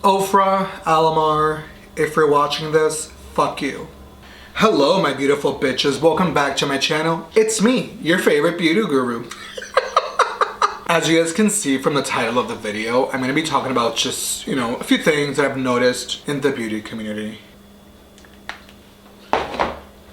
Ofra Alamar, if you're watching this, fuck you. Hello my beautiful bitches, welcome back to my channel. It's me, your favorite beauty guru. As you guys can see from the title of the video, I'm gonna be talking about just, a few things that I've noticed in the beauty community.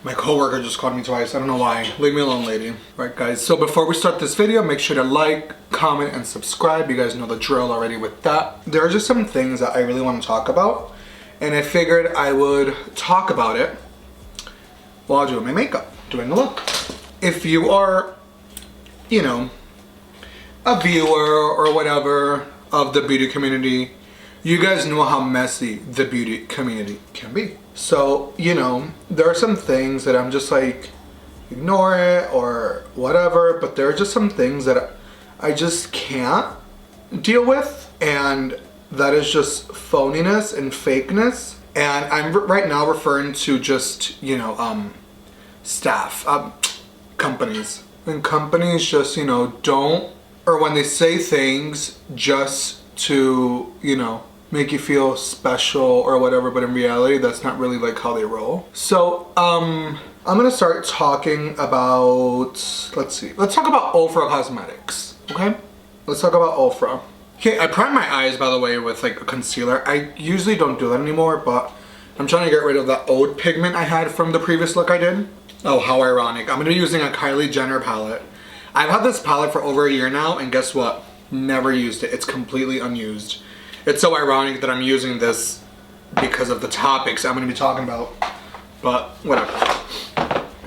My coworker just called me twice, I don't know why. Leave me alone, lady. Right guys, so before we start this video, make sure to like, comment, and subscribe. You guys know the drill already with that. There are just some things that I really want to talk about, and I figured I would talk about it while doing my makeup, doing a look. If you are, a viewer or whatever of the beauty community, you guys know how messy the beauty community can be. So, there are some things that I'm just like, ignore it or whatever, but there are just some things that I just can't deal with, and that is just phoniness and fakeness. And I'm right now referring to just, staff, companies. And companies just, don't, or when they say things just to, make you feel special or whatever, but in reality, that's not really like how they roll. So, I'm gonna start talking about, let's talk about Ofra Cosmetics, okay? Let's talk about Ofra. Okay, I prime my eyes, by the way, with like a concealer. I usually don't do that anymore, but I'm trying to get rid of that old pigment I had from the previous look I did. Oh, how ironic. I'm gonna be using a Kylie Jenner palette. I've had this palette for over a year now, and guess what? Never used it. It's completely unused. It's so ironic that I'm using this because of the topics I'm going to be talking about, but whatever.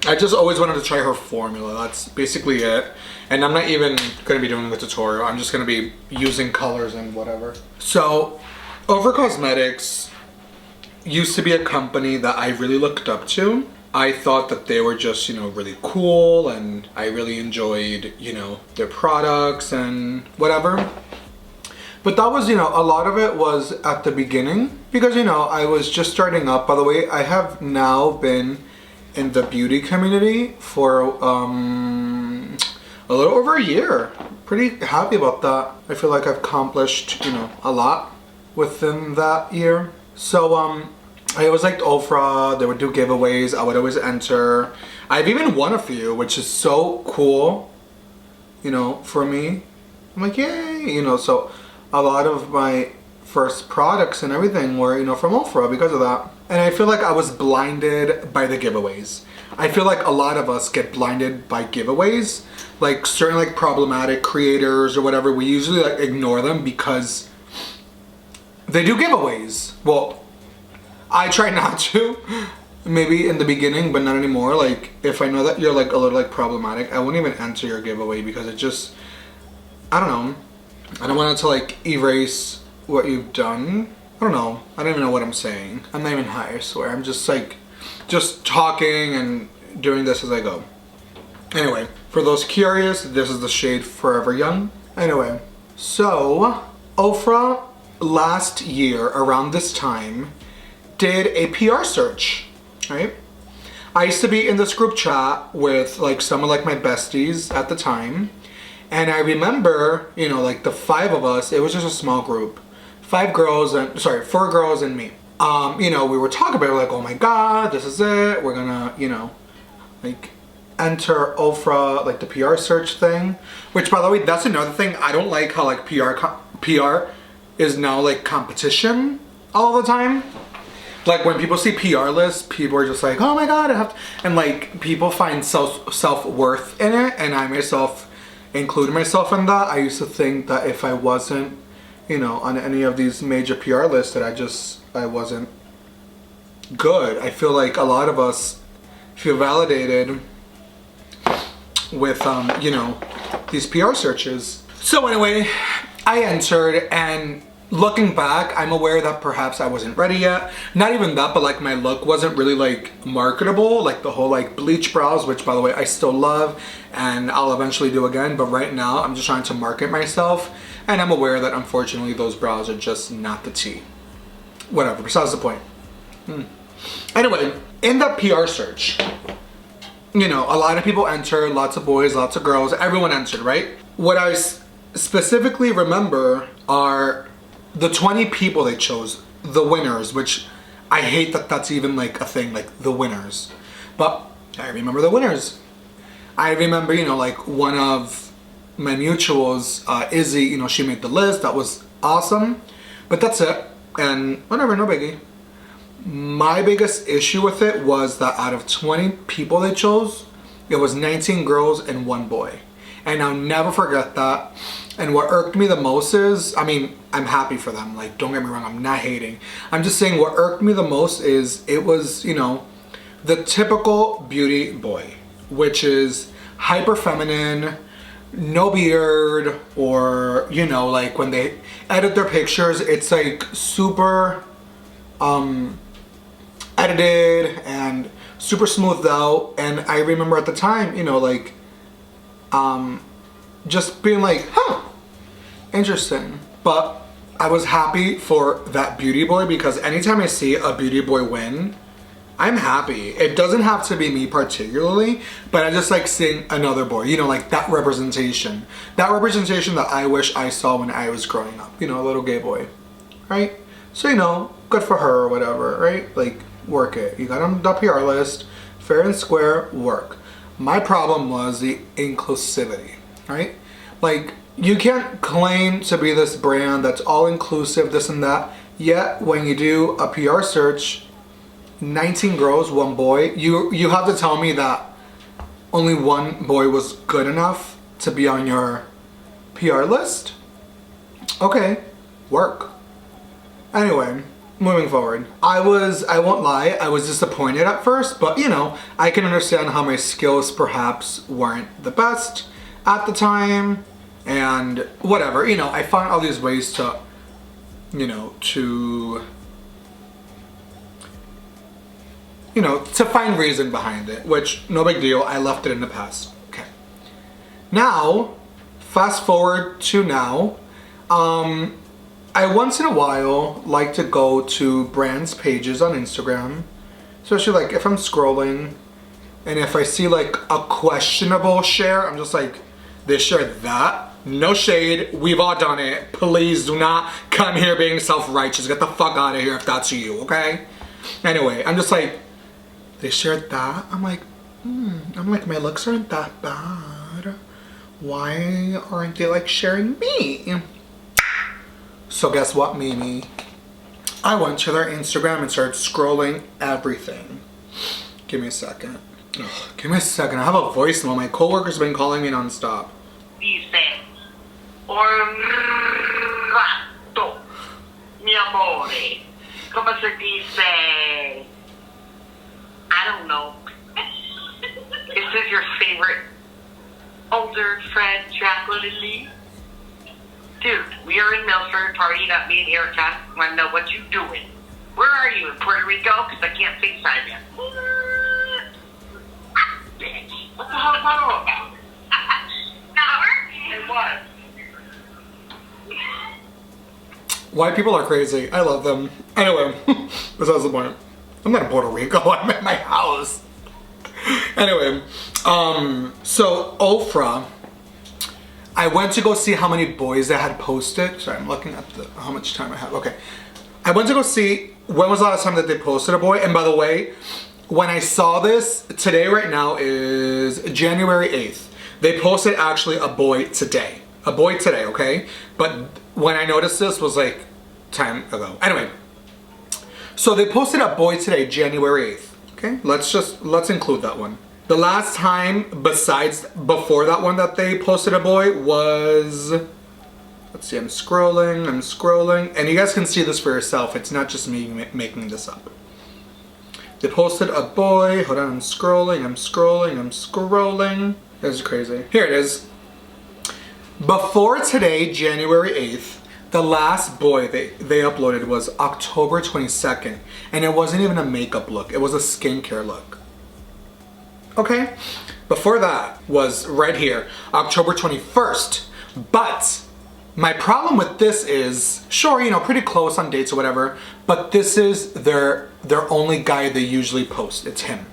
I just always wanted to try her formula. That's basically it. And I'm not even going to be doing the tutorial. I'm just going to be using colors and whatever. So, Ofra Cosmetics used to be a company that I really looked up to. I thought that they were just, really cool, and I really enjoyed, their products and whatever. But that was, a lot of it was at the beginning because, I was just starting up. By the way, I have now been in the beauty community for a little over a year. Pretty happy about that. I feel like I've accomplished, a lot within that year. So, I always liked Ofra. They would do giveaways. I would always enter. I've even won a few, which is so cool, for me. I'm like, yay, so a lot of my first products and everything were, from Ofra because of that. And I feel like I was blinded by the giveaways. I feel like a lot of us get blinded by giveaways. Like certain like problematic creators or whatever, we usually like ignore them because they do giveaways. Well, I try not to. Maybe in the beginning, but not anymore. Like if I know that you're like a little like problematic, I won't even enter your giveaway because it just, I don't know. I don't want it to like erase what you've done. I don't know. I don't even know what I'm saying. I'm not even high, I swear. I'm just like, just talking and doing this as I go. Anyway, for those curious, this is the shade Forever Young. Anyway, so Ofra last year around this time did a PR search, right? I used to be in this group chat with like some of like my besties at the time. And I remember, like the five of us, it was just a small group. 4 girls and me. We were talking about it, like, oh my God, this is it. We're gonna, like enter Ofra, like the PR search thing. Which by the way, that's another thing. I don't like how like PR is now like competition all the time. Like when people see PR lists, people are just like, oh my God, I have to, and like people find self-worth in it, and I myself including myself in that. I used to think that if I wasn't, on any of these major PR lists, that I wasn't good. I feel like a lot of us feel validated with, these PR searches. So anyway, I entered, and looking back, I'm aware that perhaps I wasn't ready yet. Not even that, but like my look wasn't really like marketable. Like the whole like bleach brows, which by the way, I still love and I'll eventually do again. But right now I'm just trying to market myself. And I'm aware that unfortunately those brows are just not the tea. Whatever, besides the point. Anyway, in the PR search, a lot of people enter, lots of boys, lots of girls, everyone entered, right? What I specifically remember are the 20 people they chose, the winners, which I hate that that's even like a thing, like the winners. But I remember the winners. I remember, you know, like one of my mutuals, Izzy, you know, she made the list. That was awesome. But that's it. And whatever, no biggie. My biggest issue with it was that out of 20 people they chose, it was 19 girls and 1 boy. And I'll never forget that. And what irked me the most is, I mean, I'm happy for them. Like, don't get me wrong, I'm not hating. I'm just saying what irked me the most is it was, you know, the typical beauty boy, which is hyper feminine, no beard, or, you know, like when they edit their pictures, it's like super edited and super smoothed out. And I remember at the time, you know, like just being like, huh, interesting. But I was happy for that beauty boy, because anytime I see a beauty boy win, I'm happy. It doesn't have to be me particularly, but I just like seeing another boy, you know, like that representation. That representation that I wish I saw when I was growing up, you know, a little gay boy, right? So, you know, good for her or whatever, right? Like, work it. You got on the PR list, fair and square, work. My problem was the inclusivity, right? Like, you can't claim to be this brand that's all inclusive, this and that, yet when you do a PR search, 19 girls, 1 boy, you have to tell me that only 1 boy was good enough to be on your PR list? Okay, work. Anyway, moving forward. I won't lie, I was disappointed at first, but you know, I can understand how my skills perhaps weren't the best at the time, and whatever, you know, I found all these ways to, you know, to find reason behind it, which, no big deal, I left it in the past. Okay. Now, fast forward to now, I once in a while like to go to brands' pages on Instagram, especially like if I'm scrolling, and if I see like a questionable share, I'm just like, they shared that? No shade, we've all done it. Please do not come here being self-righteous. Get the fuck out of here if that's you, okay? Anyway, I'm just like, they shared that? I'm like, my looks aren't that bad. Why aren't they like sharing me? So guess what, Mimi? I went to their Instagram and started scrolling everything. Give me a second. Ugh, give me a second. I have a voicemail. My coworker's been calling me nonstop. Dice, un ratto, mi amore. Come se dice? I don't know. Is this your favorite older friend, Jacqueline? Dude, we are in Milford, partying up, me and Erica. Want to know what you doing? Where are you, in Puerto Rico? Because I can't FaceTime you. Bitch. What the hell is that all about? Not working. It was. White people are crazy. I love them. Anyway, besides the point. I'm not in Puerto Rico. I'm at my house. Anyway, so Ofra, I went to go see how many boys they had posted. Sorry, I'm looking at how much time I have. Okay. I went to go see when was the last time that they posted a boy. And by the way, when I saw this, today right now is January 8th. They posted actually a boy today. A boy today, okay? But when I noticed this was like time ago. Anyway, so they posted a boy today, January 8th. Okay, let's include that one. The last time besides before that one that they posted a boy was, let's see, I'm scrolling, and you guys can see this for yourself. It's not just me making this up. They posted a boy. Hold on, I'm scrolling. This is crazy. Here it is. Before today, January 8th, the last boy they uploaded was October 22nd, and it wasn't even a makeup look. It was a skincare look. Okay? Before that was right here, October 21st. But my problem with this is, sure, you know, pretty close on dates or whatever, but this is their only guy they usually post. It's him.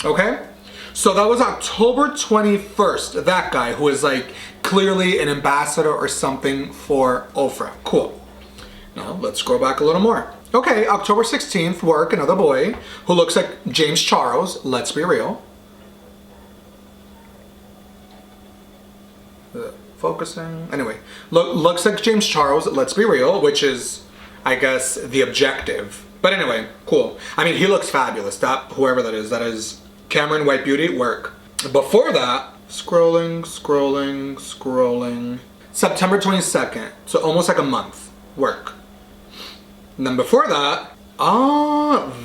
Okay? So that was October 21st, that guy who is like clearly an ambassador or something for Ofra. Cool. Now let's scroll back a little more. Okay, October 16th, work, another boy who looks like James Charles, let's be real. Focusing. Anyway, looks like James Charles, let's be real, which is, I guess, the objective. But anyway, cool. I mean, he looks fabulous. That, whoever that is Cameron White Beauty, work. Before that, scrolling. September 22nd, so almost like a month, work. And then before that,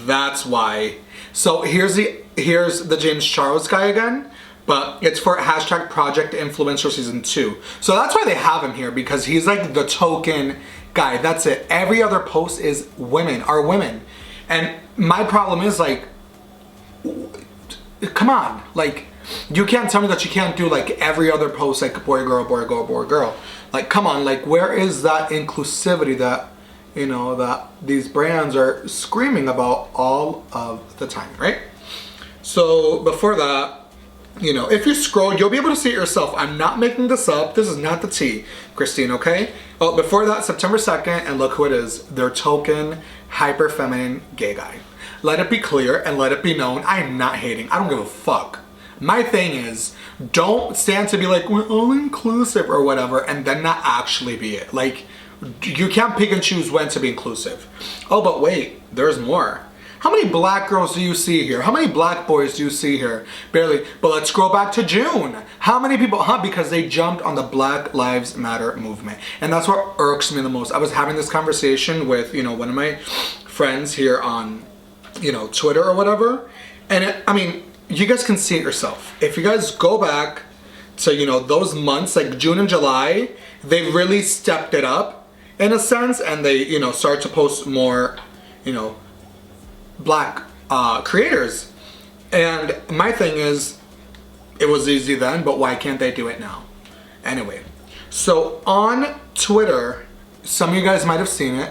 that's why. So here's the James Charles guy again, but it's for hashtag Project Influencer Season 2. So that's why they have him here, because he's like the token guy. That's it. Every other post is women. And my problem is like, come on, like, you can't tell me that you can't do like every other post like boy, girl, boy, girl, boy, girl. Like, come on, like, where is that inclusivity that, you know, that these brands are screaming about all of the time, right? So before that, you know, if you scroll, you'll be able to see it yourself. I'm not making this up. This is not the tea, Christine, okay? Oh, before that, September 2nd, and look who it is. Their token, hyper feminine gay guy. Let it be clear and let it be known, I am not hating. I don't give a fuck. My thing is, don't stand to be like, we're all inclusive or whatever, and then not actually be it. Like, you can't pick and choose when to be inclusive. Oh, but wait, there's more. How many black girls do you see here? How many black boys do you see here? Barely. But let's scroll back to June. How many people? Because they jumped on the Black Lives Matter movement. And that's what irks me the most. I was having this conversation with, you know, one of my friends here on, you know, Twitter or whatever. And I mean, you guys can see it yourself. If you guys go back to, you know, those months, like June and July, they really stepped it up in a sense. And they, you know, start to post more, you know, black creators. And my thing is, it was easy then, but why can't they do it now? Anyway, so on Twitter, some of you guys might have seen it,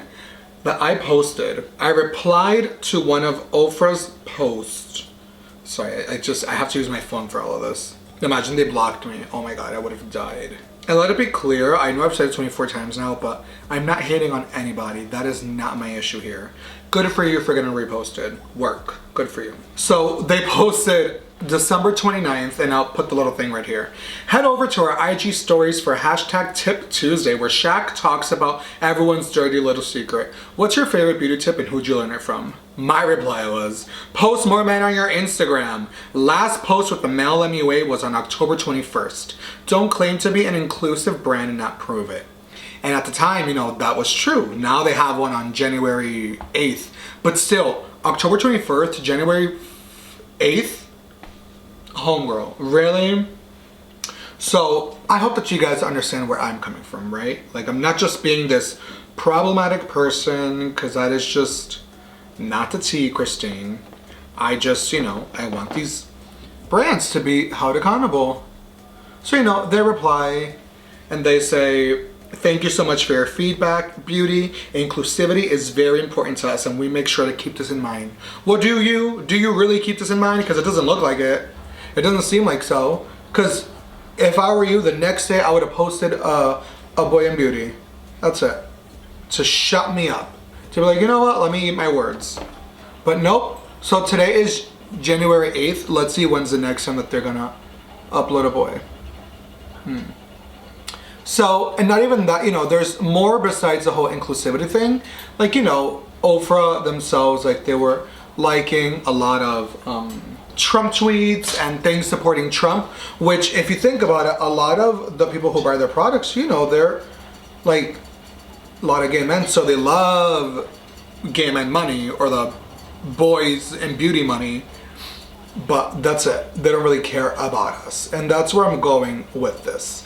that I posted. I replied to one of Ofra's posts. Sorry, I have to use my phone for all of this. Imagine they blocked me. Oh my god, I would have died. And let it be clear, I know I've said it 24 times now, but I'm not hating on anybody. That is not my issue here. Good for you for getting reposted. Work. Good for you. So they posted December 29th, and I'll put the little thing right here. Head over to our IG stories for hashtag Tip Tuesday, where Shaq talks about everyone's dirty little secret. What's your favorite beauty tip and who'd you learn it from? My reply was, post more men on your Instagram. Last post with the male MUA was on October 21st. Don't claim to be an inclusive brand and not prove it. And at the time, you know, that was true. Now they have one on January 8th. But still, October 21st to January 8th? Homegirl, really? So I hope that you guys understand where I'm coming from, right? Like, I'm not just being this problematic person, because that is just not the tea, Christine. I just, you know, I want these brands to be held accountable. So, you know, they reply and they say, thank you so much for your feedback, beauty. Inclusivity is very important to us and we make sure to keep this in mind. Well, do you really keep this in mind? Because it doesn't look like it. It doesn't seem like so. Because if I were you, the next day I would have posted a boy in beauty. That's it. To shut me up. To be like, you know what, let me eat my words. But nope. So today is January 8th. Let's see when's the next time that they're gonna upload a boy. So, and not even that, you know, there's more besides the whole inclusivity thing. Like, you know, Ofra themselves, like, they were liking a lot of Trump tweets and things supporting Trump, which, if you think about it, a lot of the people who buy their products, you know, they're like a lot of gay men, so they love gay men money or the boys in beauty money, but that's it. They don't really care about us, and that's where I'm going with this.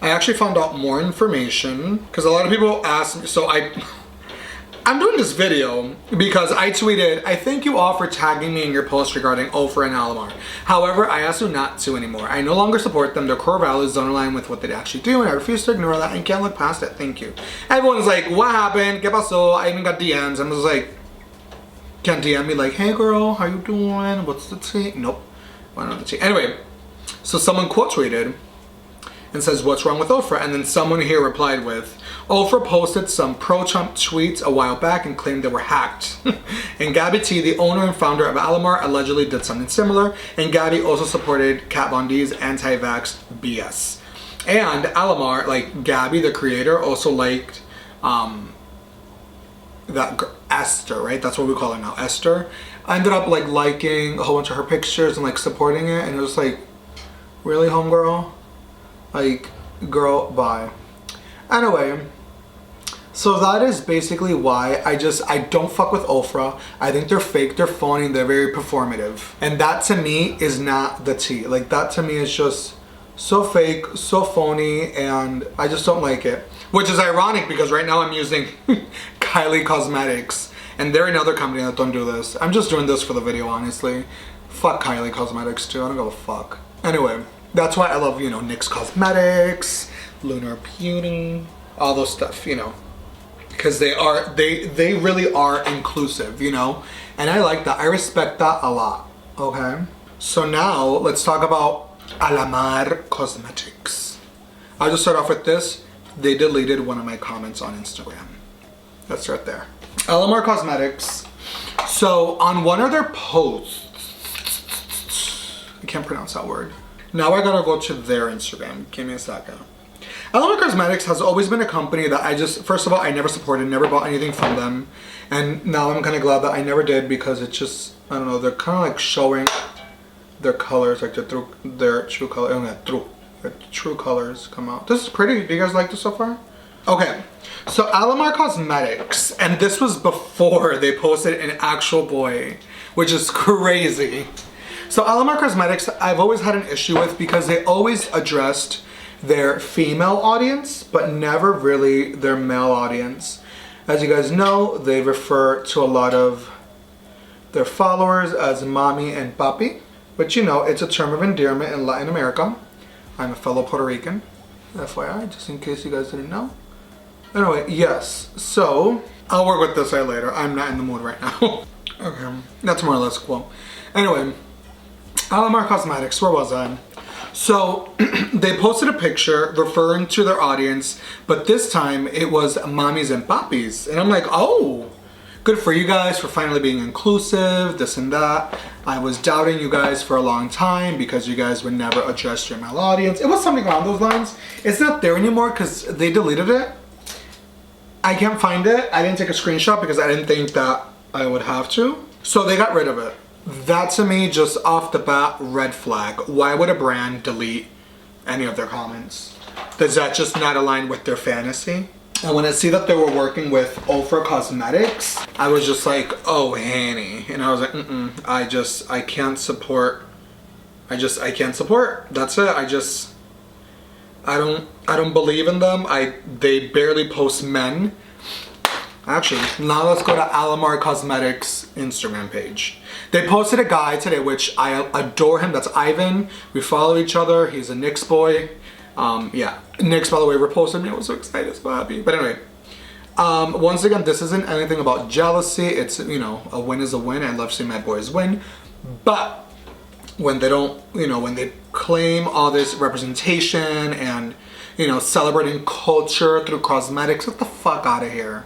I actually found out more information because a lot of people ask me, so I'm doing this video because I tweeted, I thank you all for tagging me in your post regarding Ofra and Alamar. However, I ask you not to anymore. I no longer support them. Their core values don't align with what they actually do, and I refuse to ignore that and can't look past it. Thank you. Everyone's like, what happened? ¿Qué pasó? I even got DMs. I was like, can't DM me like, hey girl, how you doing? What's the tea? Nope. I don't know the tea. Anyway, so someone quote tweeted, and says, what's wrong with Ofra? And then someone here replied with, Ofra posted some pro-Trump tweets a while back and claimed they were hacked. And Gabby T, the owner and founder of Alamar, allegedly did something similar, and Gabby also supported Kat Von D's anti-vax BS. And Alamar, like Gabby, the creator, also liked Esther, right? That's what we call her now, Esther. I ended up like liking a whole bunch of her pictures and like supporting it, and it was like, really, homegirl? Like, girl, bye. Anyway, so that is basically why I don't fuck with Ofra. I think they're fake, they're phony, and they're very performative. And that to me is not the tea. Like, that to me is just so fake, so phony, and I just don't like it. Which is ironic because right now I'm using Kylie Cosmetics, and they're another company that don't do this. I'm just doing this for the video, honestly. Fuck Kylie Cosmetics too, I don't give a fuck. Anyway, that's why I love, you know, NYX Cosmetics, Lunar Beauty, all those stuff, you know. Because they really are inclusive, you know. And I like that, I respect that a lot, okay? So now, let's talk about Alamar Cosmetics. I'll just start off with this. They deleted one of my comments on Instagram. Let's start there. Alamar Cosmetics. So on one of their posts, I can't pronounce that word. Now I gotta go to their Instagram. Give me a second. Alamar Cosmetics has always been a company that I just, first of all, I never supported, never bought anything from them. And now I'm kind of glad that I never did because it's just, I don't know, they're kind of like showing their colors, like their true color, their true colors come out. This is pretty. Do you guys like this so far? Okay, so Alamar Cosmetics, and this was before they posted an actual boy, which is crazy. So Alamar Cosmetics, I've always had an issue with because they always addressed their female audience, but never really their male audience. As you guys know, they refer to a lot of their followers as mommy and papi, which, you know, it's a term of endearment in Latin America. I'm a fellow Puerto Rican, FYI, just in case you guys didn't know. Anyway, yes, so I'll work with this later. I'm not in the mood right now. Okay, that's more or less cool. Anyway, Alamar Cosmetics, where was I? So they posted a picture referring to their audience, but this time it was mommies and poppies. And I'm like, oh, good for you guys for finally being inclusive, this and that. I was doubting you guys for a long time because you guys would never address your male audience. It was something along those lines. It's not there anymore because they deleted it. I can't find it. I didn't take a screenshot because I didn't think that I would have to. So they got rid of it. That to me, just off the bat, red flag. Why would a brand delete any of their comments? Does that just not align with their fantasy? And when I see that they were working with Ofra Cosmetics, I was just like, oh, Hanny. And I was like, I can't support. I can't support. That's it. I don't believe in them. They barely post men. Actually, now let's go to Alamar Cosmetics Instagram page. They posted a guy today, which I adore him. That's Ivan. We follow each other. He's a NYX boy. Yeah, NYX, by the way, reposted me. I was so excited, so happy. But anyway, once again, this isn't anything about jealousy. It's, you know, a win is a win. I love seeing my boys win. But when they don't, you know, when they claim all this representation and, you know, celebrating culture through cosmetics, get the fuck out of here.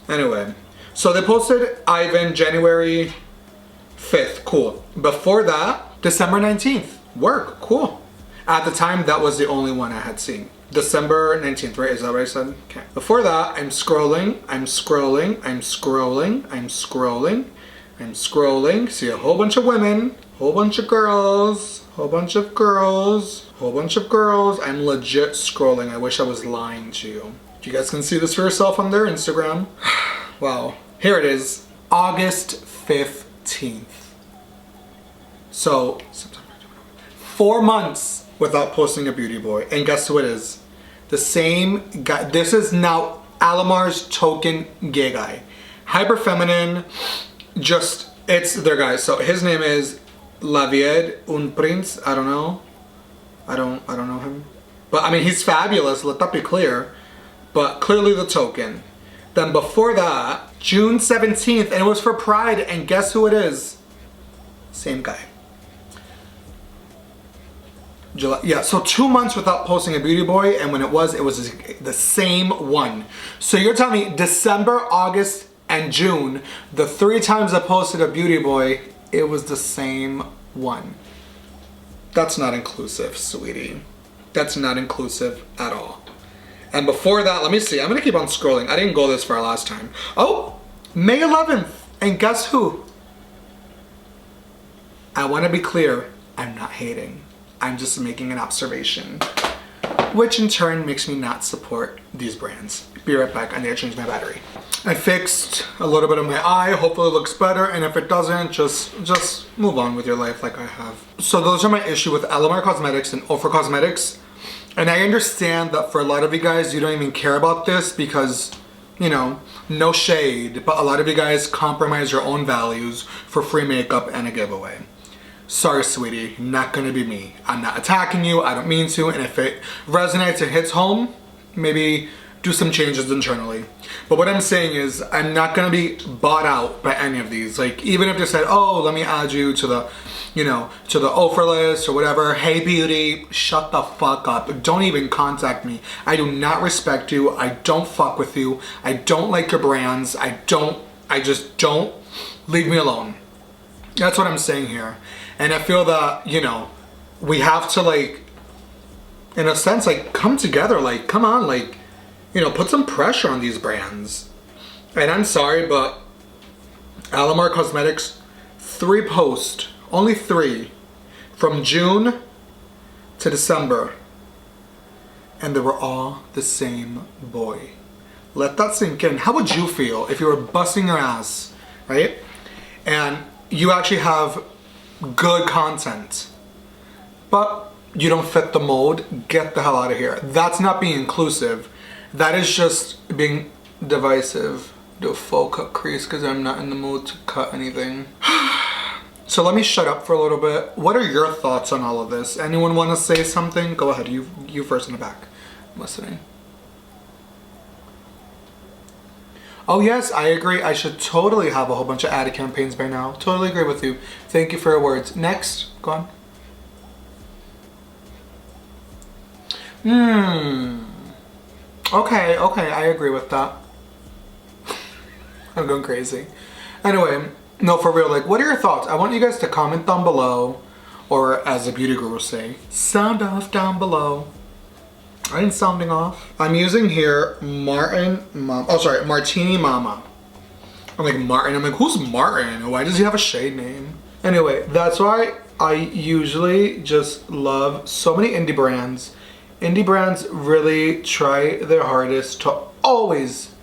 Anyway, so they posted Ivan January 5th, cool. Before that, December 19th, work, cool. At the time, that was the only one I had seen. December 19th, right? Is that what I said? Okay. Before that, I'm scrolling, see a whole bunch of women, whole bunch of girls, I'm legit scrolling. I wish I was lying to you. You guys can see this for yourself on their Instagram. Wow. Here it is. August 15th. So, 4 months without posting a beauty boy. And guess who it is? The same guy. This is now Alamar's token gay guy. Hyper feminine. Just, it's their guy. So his name is Lavied Un Prince. I don't know. I don't know him. But I mean, he's fabulous. Let that be clear. But clearly the token. Then before that, June 17th, and it was for Pride, and guess who it is? Same guy. July. Yeah, so 2 months without posting a beauty boy, and when it was the same one. So you're telling me December, August, and June, the 3 times I posted a beauty boy, it was the same one. That's not inclusive, sweetie. That's not inclusive at all. And before that, let me see. I'm gonna keep on scrolling. I didn't go this far last time. Oh, May 11th. And guess who? I wanna be clear, I'm not hating. I'm just making an observation, which in turn makes me not support these brands. Be right back, I need to change my battery. I fixed a little bit of my eye, hopefully it looks better, and if it doesn't, just move on with your life like I have. So those are my issue with Alamar Cosmetics and Ofra Cosmetics. And I understand that for a lot of you guys, you don't even care about this because, you know, no shade, but a lot of you guys compromise your own values for free makeup and a giveaway. Sorry, sweetie, not gonna be me. I'm not attacking you, I don't mean to, and if it resonates and hits home, maybe do some changes internally. But what I'm saying is, I'm not gonna be bought out by any of these. Like, even if they said, oh, let me add you to the, you know, to the Ofra list or whatever, hey beauty, shut the fuck up. Don't even contact me. I do not respect you, I don't fuck with you, I don't like your brands, I just don't, leave me alone. That's what I'm saying here. And I feel that, you know, we have to, like, in a sense, like, come together, like, come on, like, you know, put some pressure on these brands. And I'm sorry, but Alamar Cosmetics, 3 posts, only 3, from June to December, and they were all the same boy. Let that sink in. How would you feel if you were busting your ass, right? And you actually have good content, but you don't fit the mold? Get the hell out of here. That's not being inclusive. That is just being divisive. Do a full cut crease because I'm not in the mood to cut anything. So let me shut up for a little bit. What are your thoughts on all of this? Anyone want to say something? Go ahead, you first in the back. I'm listening. Oh yes, I agree. I should totally have a whole bunch of ad campaigns by now. Totally agree with you. Thank you for your words. Next, go on. Okay, I agree with that. I'm going crazy. Anyway, no, for real, like, what are your thoughts? I want you guys to comment down below, or as the beauty gurus say, sound off down below. I ain't sounding off. I'm using here Martini Mama. I'm like, Martin, I'm like, who's Martin? Why does he have a shade name? Anyway, that's why I usually just love so many indie brands. Indie brands really try their hardest to always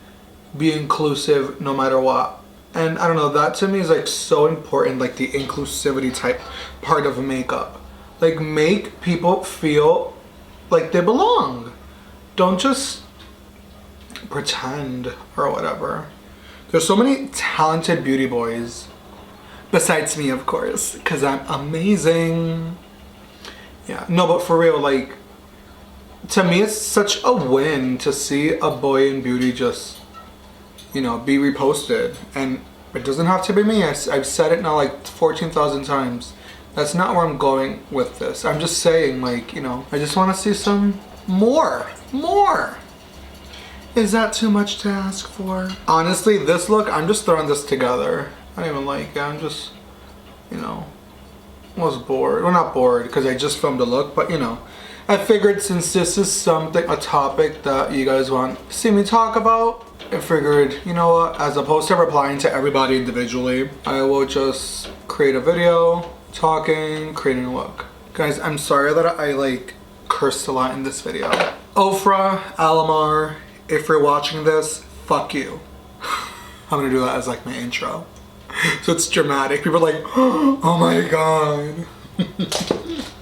be inclusive no matter what. And I don't know, that to me is like so important, like the inclusivity type part of makeup. Like, make people feel like they belong. Don't just pretend or whatever. There's so many talented beauty boys, besides me of course, because I'm amazing. Yeah, no, but for real, like, to me it's such a win to see a boy in beauty just, you know, be reposted. And it doesn't have to be me. I've said it now like 14,000 times. That's not where I'm going with this. I'm just saying, like, you know, I just want to see some more. Is that too much to ask for? Honestly, this look, I'm just throwing this together. I don't even like it. I'm just, you know, was bored. Well, not bored because I just filmed a look, but you know, I figured since this is a topic that you guys want to see me talk about, I figured, you know what, as opposed to replying to everybody individually, I will just create a video talking, creating a look. Guys, I'm sorry that I like cursed a lot in this video. Ofra, Alamar, if you're watching this, fuck you. I'm gonna do that as like my intro. So it's dramatic. People are like, oh my god.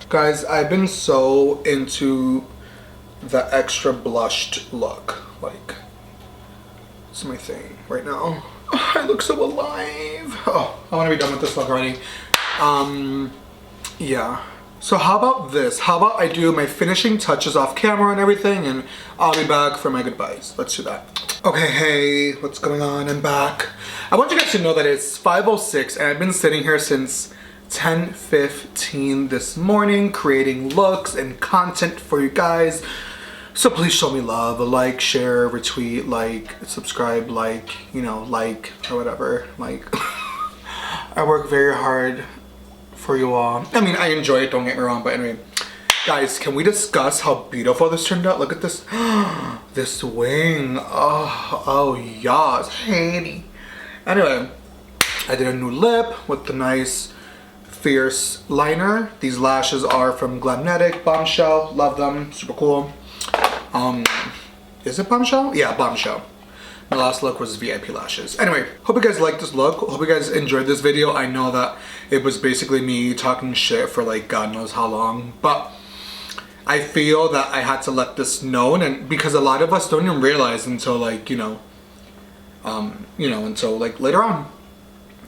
Guys, I've been so into the extra blushed look. Like, it's my thing right now. Oh, I look so alive. Oh, I want to be done with this look already. Yeah. So how about this? How about I do my finishing touches off camera and everything, and I'll be back for my goodbyes. Let's do that. Okay, hey, what's going on? I'm back. I want you guys to know that it's 5:06 and I've been sitting here since 10:15 this morning, creating looks and content for you guys. So please show me love, like, share, retweet, like, subscribe, like, you know, like, or whatever. Like, I work very hard for you all. I mean, I enjoy it, don't get me wrong, but anyway. Guys, can we discuss how beautiful this turned out? Look at this, this wing. Oh, yes, honey. Anyway, I did a new lip with the nice fierce liner. These lashes are from Glamnetic, Bombshell. Love them, super cool. Is it Bombshell? Yeah, Bombshell. My last look was VIP lashes. Anyway, hope you guys liked this look. Hope you guys enjoyed this video. I know that it was basically me talking shit for like God knows how long, but I feel that I had to let this known, and because a lot of us don't even realize until like, until like later on.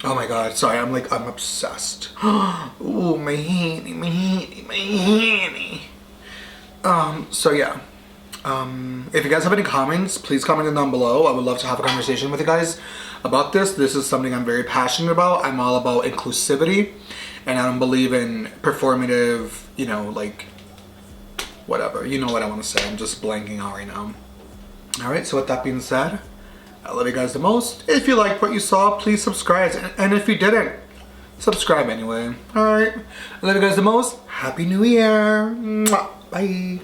Oh my God, sorry, I'm obsessed. Ooh, my handy, my handy, my handy. So yeah. If you guys have any comments, please comment them down below. I would love to have a conversation with you guys about this. This is something I'm very passionate about. I'm all about inclusivity, and I don't believe in performative, like, whatever. You know what I want to say. I'm just blanking out right now. Alright, so with that being said, I love you guys the most. If you liked what you saw, please subscribe. And if you didn't, subscribe anyway. Alright, I love you guys the most. Happy New Year. Mwah. Bye.